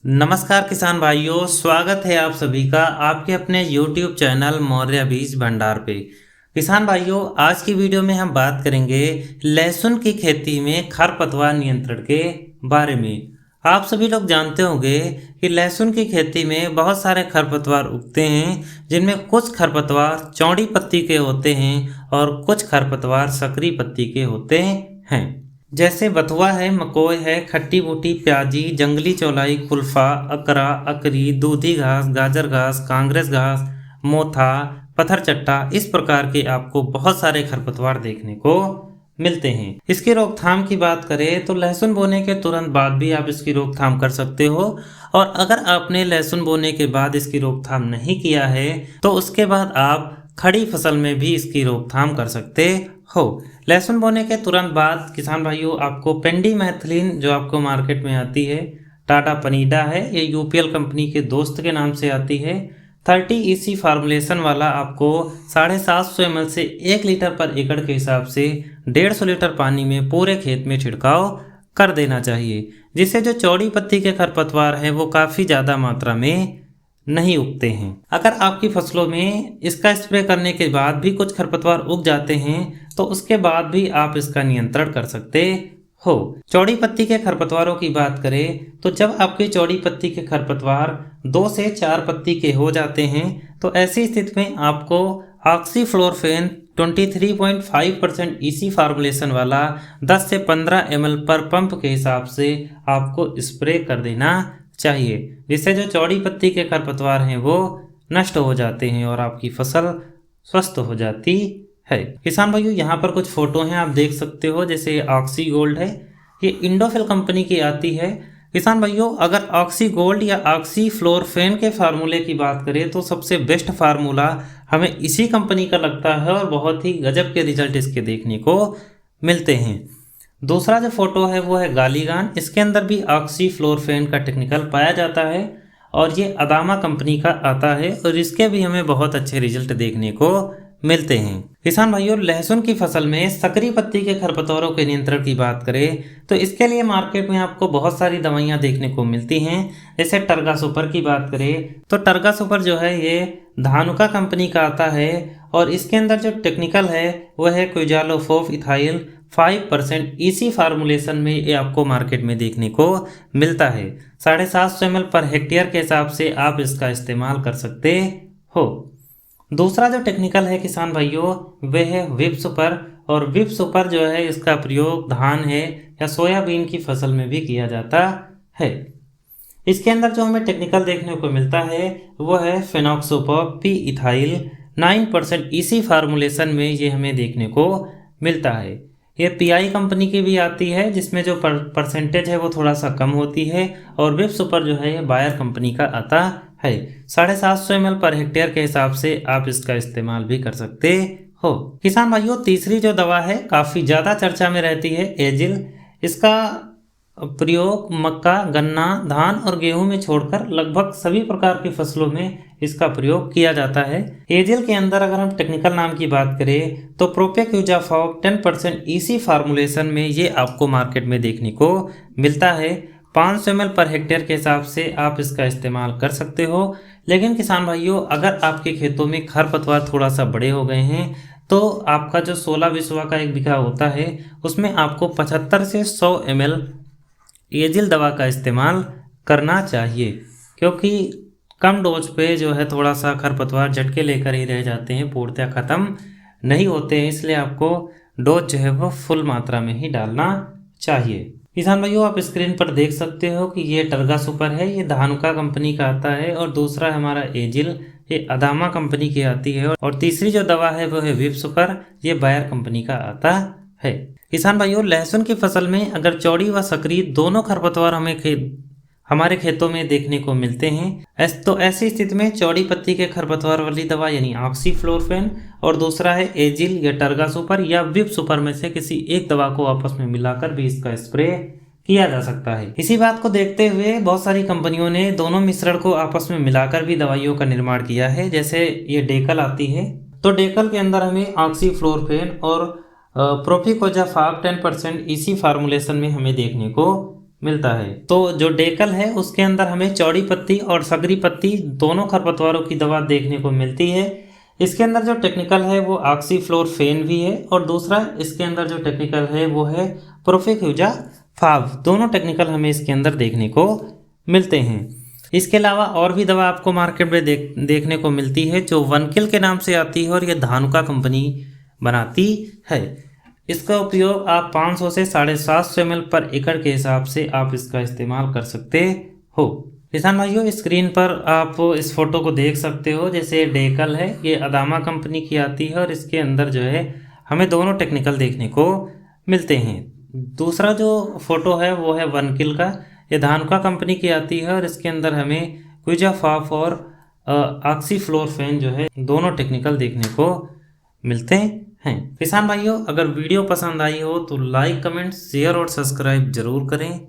नमस्कार किसान भाइयों, स्वागत है आप सभी का आपके अपने YouTube चैनल मौर्य बीज भंडार पे। किसान भाइयों, आज की वीडियो में हम बात करेंगे लहसुन की खेती में खरपतवार नियंत्रण के बारे में। आप सभी लोग जानते होंगे कि लहसुन की खेती में बहुत सारे खरपतवार उगते हैं, जिनमें कुछ खरपतवार चौड़ी पत्ती के होते हैं और कुछ खरपतवार सकरी पत्ती के होते हैं। जैसे बथुआ है, मकोय है, खट्टी बूटी, प्याजी, जंगली चौलाई, कुल्फा, अकरा, अकरी, दूधी घास, गाजर घास, कांग्रेस घास, मोथा, पत्थर चट्टा, इस प्रकार के आपको बहुत सारे खरपतवार देखने को मिलते हैं। इसकी रोकथाम की बात करें तो लहसुन बोने के तुरंत बाद भी आप इसकी रोकथाम कर सकते हो, और अगर आपने लहसुन बोने के बाद इसकी रोकथाम नहीं किया है तो उसके बाद आप खड़ी फसल में भी इसकी रोकथाम कर सकते हो। लहसुन बोने के तुरंत बाद किसान भाइयों आपको पेंडीमेथलिन जो आपको मार्केट में आती है, टाटा पनीडा है, ये यूपीएल कंपनी के दोस्त के नाम से आती है, 30 EC फार्मूलेशन वाला आपको 750 ml से 1 लीटर पर एकड़ के हिसाब से 150 लीटर पानी में पूरे खेत में छिड़काव कर देना चाहिए, जिससे जो चौड़ी पत्ती के खरपतवार हैं वो काफ़ी ज़्यादा मात्रा में नहीं उगते हैं। अगर आपकी फसलों में इसका स्प्रे करने के बाद भी कुछ खरपतवार उग जाते हैं तो उसके बाद भी आप इसका नियंत्रण कर सकते हो। चौड़ी पत्ती के खरपतवारों की बात करें तो जब आपकी चौड़ी पत्ती के खरपतवार 2 से 4 पत्ती के हो जाते हैं तो ऐसी स्थिति में आपको ऑक्सीफ्लोरोफेन 23.5% EC फार्मूलेशन वाला 10 से 15 ml पर पंप के हिसाब से आपको स्प्रे कर देना चाहिए, जिससे जो चौड़ी पत्ती के खरपतवार हैं वो नष्ट हो जाते हैं और आपकी फसल स्वस्थ हो जाती है। किसान भाइयों, यहाँ पर कुछ फोटो हैं, आप देख सकते हो। जैसे ऑक्सी गोल्ड है, ये इंडोफिल कंपनी की आती है। किसान भाइयों, अगर ऑक्सी गोल्ड या ऑक्सी फ्लोरफेन के फार्मूले की बात करें तो सबसे बेस्ट फार्मूला हमें इसी कंपनी का लगता है और बहुत ही गजब के रिजल्ट इसके देखने को मिलते हैं। दूसरा जो फोटो है वो है गालीगान, इसके अंदर भी ऑक्सीफ्लोरोफेन का टेक्निकल पाया जाता है और ये अदामा कंपनी का आता है और इसके भी हमें बहुत अच्छे रिजल्ट देखने को मिलते हैं। किसान भाइयों, लहसुन की फसल में सकरी पत्ती के खरपतवारों के नियंत्रण की बात करें तो इसके लिए मार्केट में आपको बहुत सारी दवाइयां देखने को मिलती हैं। जैसे टर्गा सुपर की बात करें तो टर्गा सुपर जो है ये धानुका कंपनी का आता है और इसके अंदर जो टेक्निकल है वह है क्विजालोफोफ इथाइल 5% EC फार्मूलेशन में ये आपको मार्केट में देखने को मिलता है। 750 ml पर हेक्टेयर के हिसाब से आप इसका इस्तेमाल कर सकते हो। दूसरा जो टेक्निकल है किसान भाइयों वह है विप सुपर, और विप सुपर जो है इसका प्रयोग धान है या सोयाबीन की फसल में भी किया जाता है। इसके अंदर जो हमें टेक्निकल देखने को मिलता है वो है फेनोक्सोपॉप पी इथाइल 9% EC फार्मूलेशन में ये हमें देखने को मिलता है। ये PI कंपनी की भी आती है जिसमें जो परसेंटेज है वो थोड़ा सा कम होती है, और विप सुपर जो है ये बायर कंपनी का आता है। 750 ml पर हेक्टेयर के हिसाब से आप इसका इस्तेमाल भी कर सकते हो। किसान भाइयों, तीसरी जो दवा है काफ़ी ज़्यादा चर्चा में रहती है एजिल। इसका प्रयोग मक्का, गन्ना, धान और गेहूं में छोड़कर लगभग सभी प्रकार की फसलों में इसका प्रयोग किया जाता है। एजिल के अंदर अगर हम टेक्निकल नाम की बात करें तो प्रोपेक्यूजाफॉक 10% EC फार्मूलेशन में ये आपको मार्केट में देखने को मिलता है। 500 ml पर हेक्टेयर के हिसाब से आप इसका इस्तेमाल कर सकते हो। लेकिन किसान भाइयों, अगर आपके खेतों में खरपतवार थोड़ा सा बड़े हो गए हैं तो आपका जो 16 बिस्वा का 1 बीघा होता है उसमें आपको 75 से 100 ml एजिल दवा का इस्तेमाल करना चाहिए, क्योंकि कम डोज पे जो है थोड़ा सा खरपतवार झटके लेकर ही रह जाते हैं, पूर्णतः ख़त्म नहीं होते हैं। इसलिए आपको डोज जो है वो फुल मात्रा में ही डालना चाहिए। किसान भाइयों, आप स्क्रीन पर देख सकते हो कि ये टर्गा सुपर है, ये धानुका कंपनी का आता है, और दूसरा हमारा एजिल, ये अदामा कंपनी की आती है, और तीसरी जो दवा है वो है विप सुपर, ये बायर कंपनी का आता है। किसान भाइयों, लहसुन की फसल में अगर चौड़ी व सकरी दोनों खरपतवार हमारे खेतों में देखने को मिलते हैं तो ऐसी स्थिति में चौड़ी पत्ती के खरपतवार वाली दवा यानी ऑक्सीफ्लोरोफेन और दूसरा है एजिल या टर्गा सुपर या विप सुपर में से किसी एक दवा को आपस में मिलाकर भी इसका स्प्रे किया जा सकता है। इसी बात को देखते हुए बहुत सारी कंपनियों ने दोनों मिश्रण को आपस में मिलाकर भी दवाइयों का निर्माण किया है। जैसे ये डेकल आती है तो डेकल के अंदर हमें ऑक्सीफ्लोरोफेन और प्रोपिकोजाफाब 10% EC फार्मूलेशन में हमें देखने को मिलता है। तो जो डेकल है उसके अंदर हमें चौड़ी पत्ती और सगरी पत्ती दोनों खरपतवारों की दवा देखने को मिलती है। इसके अंदर जो टेक्निकल है वो ऑक्सीफ्लोरोफेन भी है, और दूसरा इसके अंदर जो टेक्निकल है वो है प्रोफेक्यूजा फाव। दोनों टेक्निकल हमें इसके अंदर देखने को मिलते हैं। इसके अलावा और भी दवा आपको मार्केट में देखने को मिलती है जो वनकिल के नाम से आती है, और यह धानुका कंपनी बनाती है। इसका उपयोग आप 500 से 750 ml पर एकड़ के हिसाब से आप इसका इस्तेमाल कर सकते हो। किसान भाइयों, स्क्रीन पर आप इस फोटो को देख सकते हो। जैसे डेकल है, ये अदामा कंपनी की आती है, और इसके अंदर जो है हमें दोनों टेक्निकल देखने को मिलते हैं। दूसरा जो फोटो है वो है वनकिल का, ये धानुका कंपनी की आती है, और इसके अंदर हमें क्विजाफाफ और ऑक्सीफ्लोरोफेन जो है दोनों टेक्निकल देखने को मिलते हैं। किसान भाइयों, अगर वीडियो पसंद आई हो तो लाइक, कमेंट, शेयर और सब्सक्राइब जरूर करें।